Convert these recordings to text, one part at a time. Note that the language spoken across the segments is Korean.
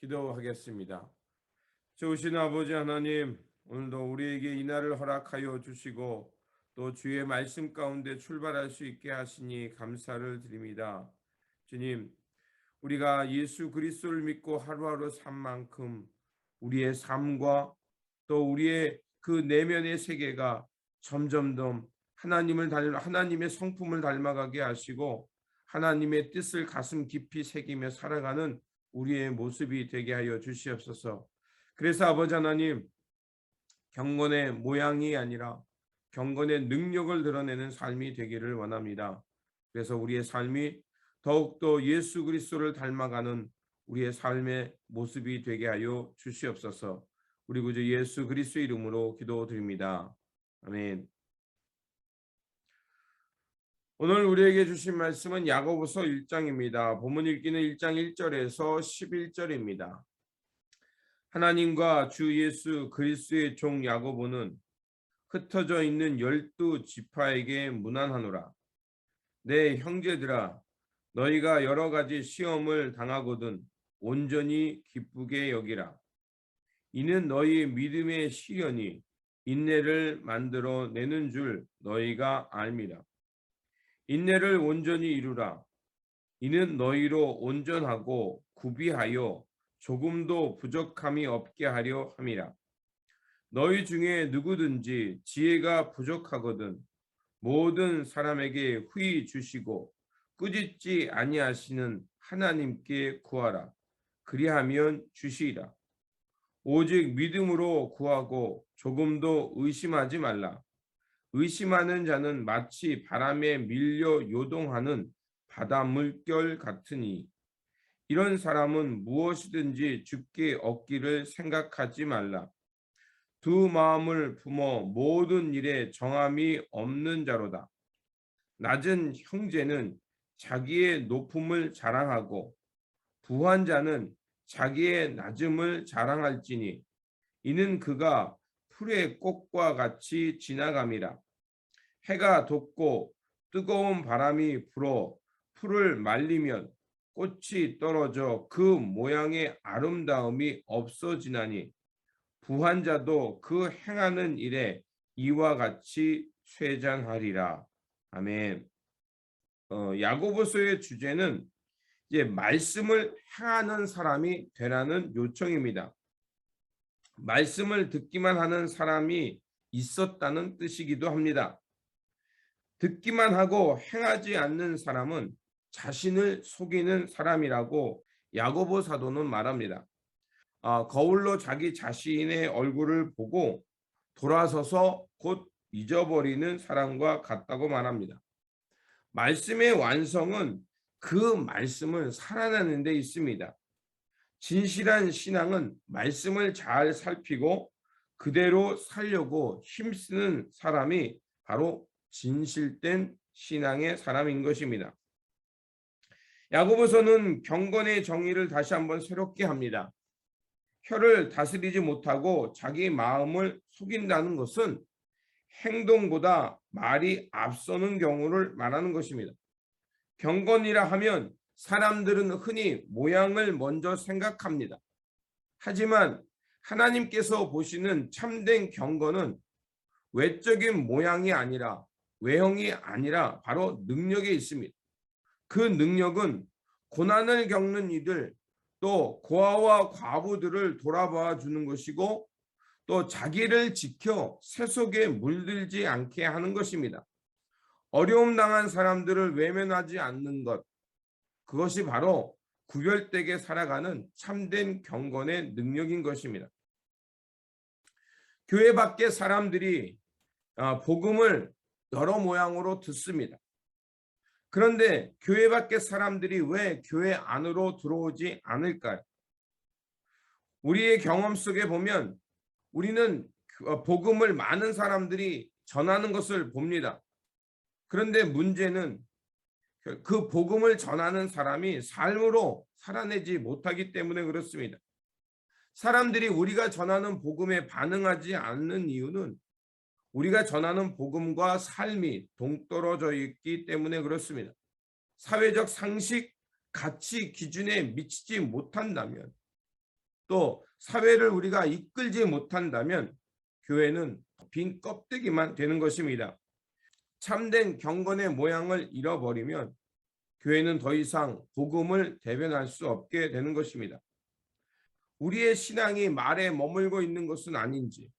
기도하겠습니다. 좋으신 아버지 하나님, 오늘도 우리에게 이 날을 허락하여 주시고 또 주의 말씀 가운데 출발할 수 있게 하시니 감사를 드립니다. 주님, 우리가 예수 그리스도를 믿고 하루하루 산 만큼 우리의 삶과 또 우리의 그 내면의 세계가 점점점 하나님의 성품을 닮아가게 하시고 하나님의 뜻을 가슴 깊이 새기며 살아가는 우리의 모습이 되게 하여 주시옵소서. 그래서 아버지 하나님, 경건의 모양이 아니라 경건의 능력을 드러내는 삶이 되기를 원합니다. 그래서 우리의 삶이 더욱더 예수 그리스도를 닮아가는 우리의 삶의 모습이 되게 하여 주시옵소서. 우리 구주 예수 그리스도의 이름으로 기도드립니다. 아멘. 오늘 우리에게 주신 말씀은 야고보서 1장입니다. 본문 읽기는 1장 1절에서 11절입니다. 하나님과 주 예수 그리스도의 종 야고보는 흩어져 있는 12지파에게 문안하노라. 내 형제들아, 너희가 여러 가지 시험을 당하거든 온전히 기쁘게 여기라. 이는 너희 믿음의 시련이 인내를 만들어 내는 줄 너희가 알미라. 인내를 온전히 이루라. 이는 너희로 온전하고 구비하여 조금도 부족함이 없게 하려 함이라. 너희 중에 누구든지 지혜가 부족하거든 모든 사람에게 후히 주시고 꾸짖지 아니하시는 하나님께 구하라. 그리하면 주시리라. 오직 믿음으로 구하고 조금도 의심하지 말라. 의심하는 자는 마치 바람에 밀려 요동하는 바다 물결 같으니 이런 사람은 무엇이든지 주께 얻기를 생각하지 말라. 두 마음을 품어 모든 일에 정함이 없는 자로다. 낮은 형제는 자기의 높음을 자랑하고 부한 자는 자기의 낮음을 자랑할지니 이는 그가 풀의 꽃과 같이 지나감이라. 해가 돋고 뜨거운 바람이 불어 풀을 말리면 꽃이 떨어져 그 모양의 아름다움이 없어지나니 부한 자도 그 행하는 일에 이와 같이 쇠잔하리라. 아멘. 야고보서의 주제는 이제 말씀을 행하는 사람이 되라는 요청입니다. 말씀을 듣기만 하는 사람이 있었다는 뜻이기도 합니다. 듣기만 하고 행하지 않는 사람은 자신을 속이는 사람이라고 야고보 사도는 말합니다. 거울로 자기 자신의 얼굴을 보고 돌아서서 곧 잊어버리는 사람과 같다고 말합니다. 말씀의 완성은 그 말씀을 살아내는 데 있습니다. 진실한 신앙은 말씀을 잘 살피고 그대로 살려고 힘쓰는 사람이 바로 진실된 신앙의 사람인 것입니다. 야고보서는 경건의 정의를 다시 한번 새롭게 합니다. 혀를 다스리지 못하고 자기 마음을 속인다는 것은 행동보다 말이 앞서는 경우를 말하는 것입니다. 경건이라 하면 사람들은 흔히 모양을 먼저 생각합니다. 하지만 하나님께서 보시는 참된 경건은 외적인 모양이 아니라 외형이 아니라 바로 능력에 있습니다. 그 능력은 고난을 겪는 이들 또 고아와 과부들을 돌아봐 주는 것이고 또 자기를 지켜 세속에 물들지 않게 하는 것입니다. 어려움 당한 사람들을 외면하지 않는 것, 그것이 바로 구별되게 살아가는 참된 경건의 능력인 것입니다. 교회 밖의 사람들이 복음을 여러 모양으로 듣습니다. 그런데 교회 밖의 사람들이 왜 교회 안으로 들어오지 않을까요? 우리의 경험 속에 보면 우리는 복음을 많은 사람들이 전하는 것을 봅니다. 그런데 문제는 그 복음을 전하는 사람이 삶으로 살아내지 못하기 때문에 그렇습니다. 사람들이 우리가 전하는 복음에 반응하지 않는 이유는 우리가 전하는 복음과 삶이 동떨어져 있기 때문에 그렇습니다. 사회적 상식, 가치 기준에 미치지 못한다면 또 사회를 우리가 이끌지 못한다면 교회는 빈 껍데기만 되는 것입니다. 참된 경건의 모양을 잃어버리면 교회는 더 이상 복음을 대변할 수 없게 되는 것입니다. 우리의 신앙이 말에 머물고 있는 것은 아닌지,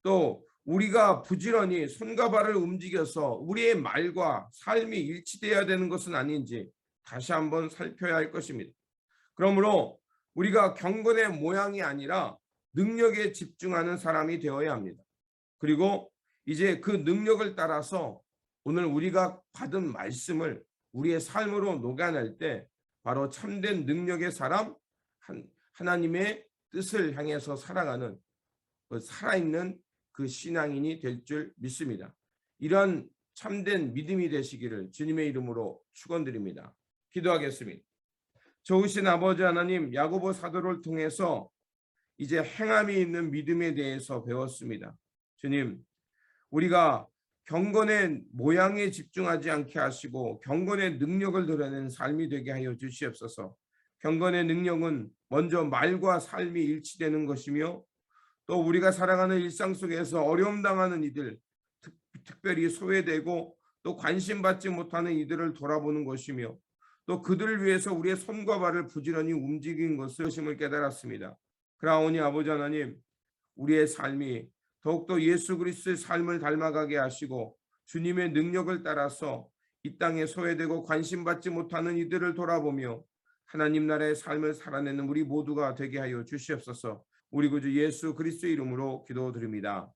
또 우리가 부지런히 손과 발을 움직여서 우리의 말과 삶이 일치되어야 되는 것은 아닌지 다시 한번 살펴야 할 것입니다. 그러므로 우리가 경건의 모양이 아니라 능력에 집중하는 사람이 되어야 합니다. 그리고 이제 그 능력을 따라서 오늘 우리가 받은 말씀을 우리의 삶으로 녹여낼 때 바로 참된 능력의 사람, 하나님의 뜻을 향해서 살아가는 살아있는 그 신앙인이 될 줄 믿습니다. 이런 참된 믿음이 되시기를 주님의 이름으로 축원드립니다. 기도하겠습니다. 좋으신 아버지 하나님, 야고보 사도를 통해서 이제 행함이 있는 믿음에 대해서 배웠습니다. 주님, 우리가 경건의 모양에 집중하지 않게 하시고 경건의 능력을 드러내는 삶이 되게 하여 주시옵소서. 경건의 능력은 먼저 말과 삶이 일치되는 것이며, 또 우리가 살아가는 일상 속에서 어려움 당하는 이들, 특별히 소외되고 또 관심받지 못하는 이들을 돌아보는 것이며, 또 그들을 위해서 우리의 손과 발을 부지런히 움직인 것을 깨달았습니다. 그러하오니 아버지 하나님, 우리의 삶이 더욱더 예수 그리스도의 삶을 닮아가게 하시고 주님의 능력을 따라서 이 땅에 소외되고 관심받지 못하는 이들을 돌아보며 하나님 나라의 삶을 살아내는 우리 모두가 되게 하여 주시옵소서. 우리 구주 예수 그리스도의 이름으로 기도드립니다.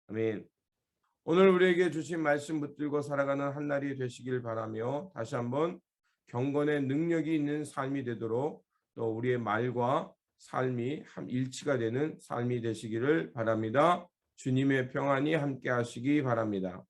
아멘. 오늘 우리에게 주신 말씀 붙들고 살아가는 한 날이 되시길 바라며, 다시 한번 경건의 능력이 있는 삶이 되도록 또 우리의 말과 삶이 일치가 되는 삶이 되시기를 바랍니다. 주님의 평안이 함께 하시기 바랍니다.